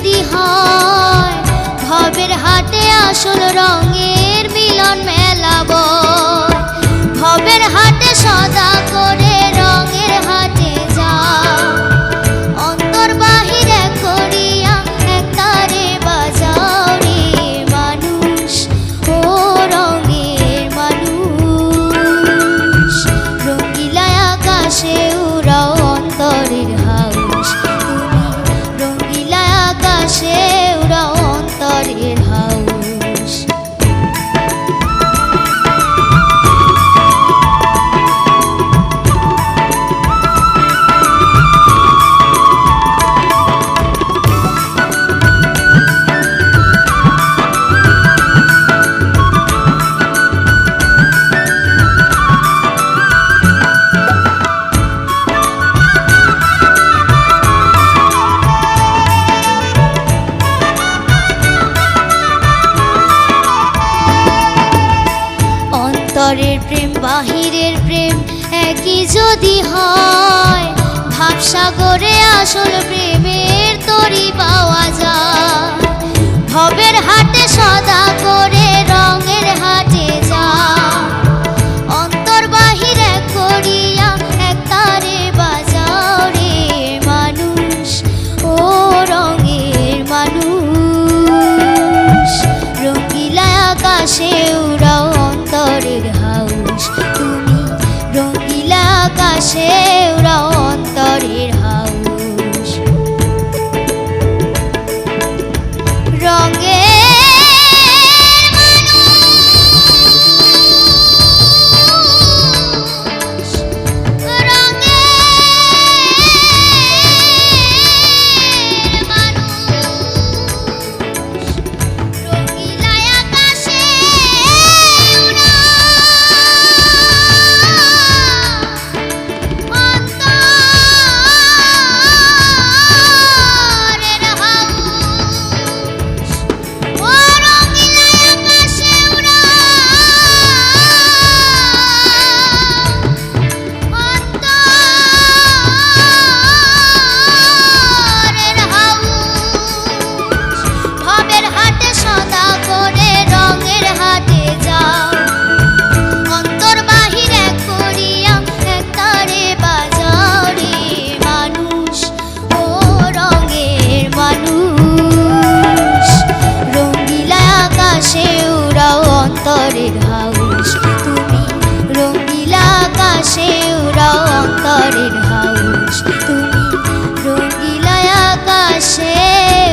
যদি হয় ভবের হাটে আসল রঙের মিলন মেলাবো ভবের হাটে সদা করে রঙের হাটে যা অন্তর বাহিরে করিয়া একতারে বাজাও রে মানুষ ও রঙের মানুষ রঙিলা আকাশে উড়াও অন্তরের হাউস তুমি রঙিলা আকাশে উড়াও অন্তরের হাউস অন্তরের প্রেম বাহিরের প্রেম একই যদি হয় ভাবসাগরে আসল প্রেমের তরি পাওয়া যায় ভবের হাটে সদা করে রঙের হাটে যা অন্তর বাহিরে করিয়া একতারে বাজাও রে মানুষ ও রঙের মানুষ রঙিলা আকাশে উড়াও অন্তরের হাউস তুমি রঙিলা আকাশে উড়াও অন্তরের হাউস রঙের অন্তরের হাউস তুমি রঙিলা আকাশে উড়াও অন্তরের হাউস তুমি রঙিলা আকাশে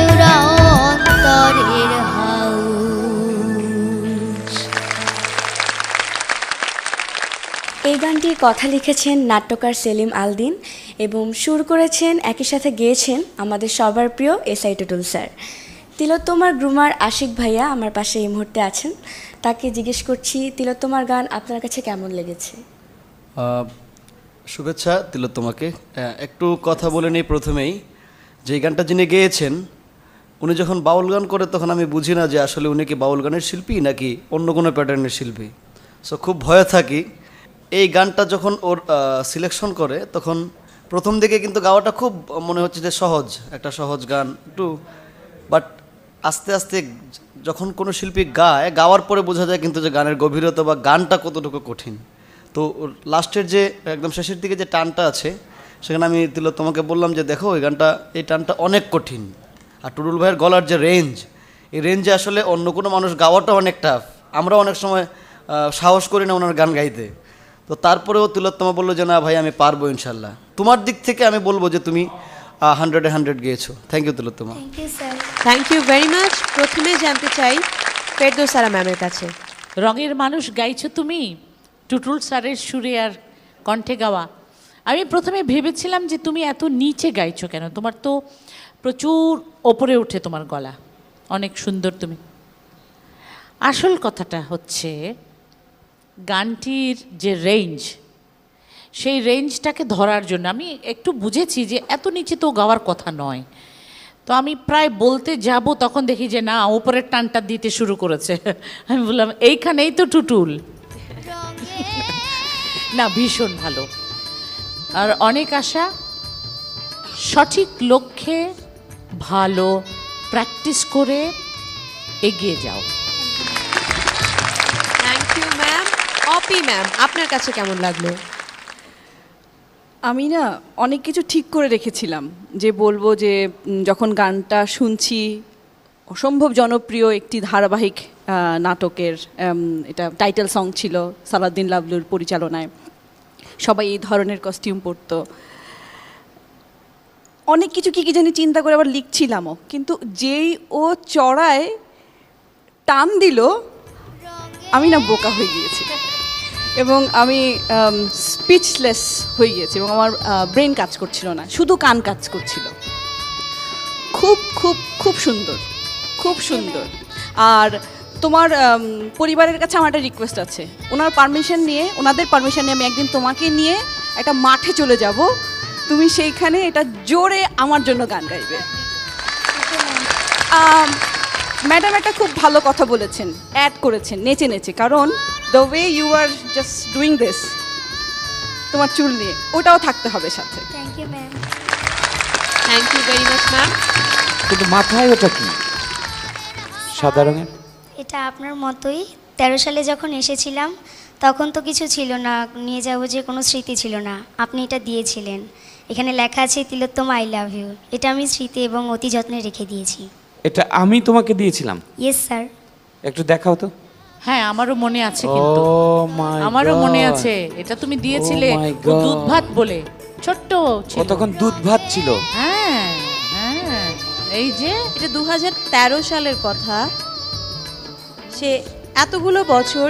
উড়াও অন্তরের হাউস। এই গানটির কথা লিখেছেন নাট্যকার সেলিম আলদিন এবং সুর করেছেন একই সাথে গেয়েছেন আমাদের সবার প্রিয় এসআই টুটুল স্যার। তিলোত্তমার গ্রুমার আশিক ভাইয়া আমার পাশে এই মুহূর্তে আছেন, তাকে জিজ্ঞেস করছি তিলোত্তমার গান আপনার কাছে কেমন লেগেছে। শুভেচ্ছা তিলোত্তমাকে। একটু কথা বলে নিই প্রথমেই, যে গানটা যিনি গেয়েছেন উনি যখন বাউল গান করে তখন আমি বুঝি না যে আসলে উনি কি বাউল গানের শিল্পী নাকি অন্য কোনো প্যাটার্নের শিল্পী। সো খুব ভয়ে থাকি। এই গানটা যখন ওর সিলেকশন করে তখন প্রথম দিকে কিন্তু গাওয়াটা খুব মনে হচ্ছে যে সহজ, একটা সহজ গান একটু, বাট আস্তে আস্তে যখন কোনো শিল্পী গায়, গাওয়ার পরে বোঝা যায় কিন্তু যে গানের গভীরতা বা গানটা কতটুকু কঠিন। তো লাস্টের যে একদম শেষের দিকে যে টানটা আছে সেখানে আমি তিলোত্তমাকে বললাম যে দেখো এই গানটা, এই টানটা অনেক কঠিন। আর টুটুল ভাইয়ের গলার যে রেঞ্জ, এই রেঞ্জে আসলে অন্য কোনো মানুষ গাওয়াটা অনেক টাফ। আমরা অনেক সময় সাহস করি না ওনার গান গাইতে। তো তারপরেও তিলোত্তমা বললো যে না ভাই আমি পারবো ইনশাল্লাহ। তোমার দিক থেকে আমি বলবো যে তুমি 100-এ 100 গিয়েছো। Thank you Tilottama. Thank you sir. Thank you very much. প্রথমে জানতে চাই ফেরদৌসারা ম্যামের কাছে, রঙের মানুষ গাইছো তুমি টুটুল স্যারের সুরে আর কণ্ঠে গাওয়া। আমি প্রথমে ভেবেছিলাম যে তুমি এত নিচে গাইছো কেন, তোমার তো প্রচুর ওপরে ওঠে তোমার গলা, অনেক সুন্দর তুমি। আসল কথাটা হচ্ছে গানটির যে রেঞ্জ, সেই রেঞ্জটাকে ধরার জন্য আমি একটু বুঝেছি যে এত নিচে তো গাওয়ার কথা নয়। তো আমি প্রায় বলতে যাব তখন দেখি যে না, ওপরের টানটা দিতে শুরু করেছে। আমি বললাম এইখানেই তো টুটুল। না, ভীষণ ভালো। আর অনেক আশা, সঠিক লক্ষ্যে ভালো প্র্যাকটিস করে এগিয়ে যাও। Thank you ma'am. Opi ma'am, আপনার কাছে কেমন লাগলো? আমি না অনেক কিছু ঠিক করে রেখেছিলাম যে বলবো যে যখন গানটা শুনছি, অসম্ভব জনপ্রিয় একটি ধারাবাহিক নাটকের এটা টাইটেল সং ছিল সালাউদ্দিন লাবলুর পরিচালনায়, সবাই এই ধরনের কস্টিউম পরতো, অনেক কিছু কী জানি চিন্তা করে আবার লিখছিলামও, কিন্তু যেই ও চড়ায় টান দিল আমি না বোকা হয়ে গিয়েছি এবং আমি স্পিচলেস হয়ে গিয়েছি এবং আমার ব্রেন কাজ করছিল না, শুধু কান কাজ করছিল। খুব খুব খুব সুন্দর, খুব সুন্দর। আর তোমার পরিবারের কাছে আমার একটা রিকোয়েস্ট আছে, ওনাদের পারমিশন নিয়ে আমি একদিন তোমাকে নিয়ে একটা মাঠে চলে যাব, তুমি সেইখানে এটা জোরে আমার জন্য গান গাইবে। ম্যাডাম একটা খুব ভালো কথা বলেছেন, অ্যাড করেছেন নেচে নেচে, কারণ the way you are just doing this, তোমার চুল নিয়ে ওটাও থাকতে হবে সাথে। Thank you ma'am. Thank you very much ma'am. কিন্তু মাথায় ওটা কি সাদা রঙের? এটা আপনার মতোই 13 সালে যখন এসেছিলাম তখন তো কিছু ছিল না, নিয়ে যাবো যে কোনো স্মৃতি ছিল না, আপনি এটা দিয়েছিলেন। এখানে লেখা আছে তিলোত্তমা আই লাভ ইউ, এটা আমি স্মৃতি এবং অতি যত্নে রেখে দিয়েছি। এটা আমি তোমাকে দিয়েছিলাম? Yes sir. একটু দেখাও তো। হ্যাঁ, আমারও মনে আছে, কিন্তু Oh my আমারও মনে God! আছে, এটা তুমি দিয়েছিলে Oh my ও God! দুধ ভাত বলে, ছোট্ট ছিল। ও তখন দুধ ভাত ছিল। হ্যাঁ হ্যাঁ, এই যে এটা 2013 সালের কথা। সে এতগুলো বছর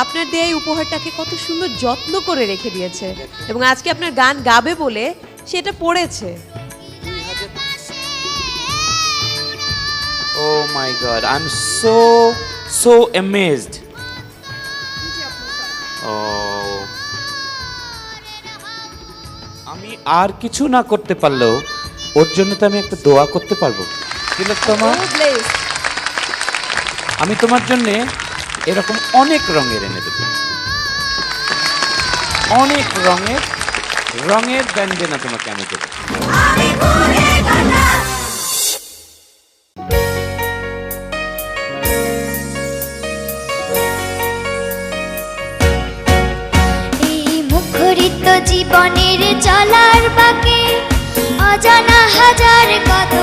আপনার দেয়া এই উপহারটাকে কত সুন্দর যত্ন করে রেখে দিয়েছে এবং আজকে আপনার গান গাবে বলে সেটা পড়েছে। Oh my God, I'm so amazed. Oh, আমি আর কিছু না করতে পারলেও ওর জন্য তো আমি একটা দোয়া করতে পারবো। তিলোত্তমা, আমি তোমার জন্য এরকম অনেক রঙের এনে দেব, অনেক রঙের ব্যঞ্জনা তোমাকে আমি দেবো। এই মুখরিত জীবনের চলার বাঁকে অজানা হাজার কত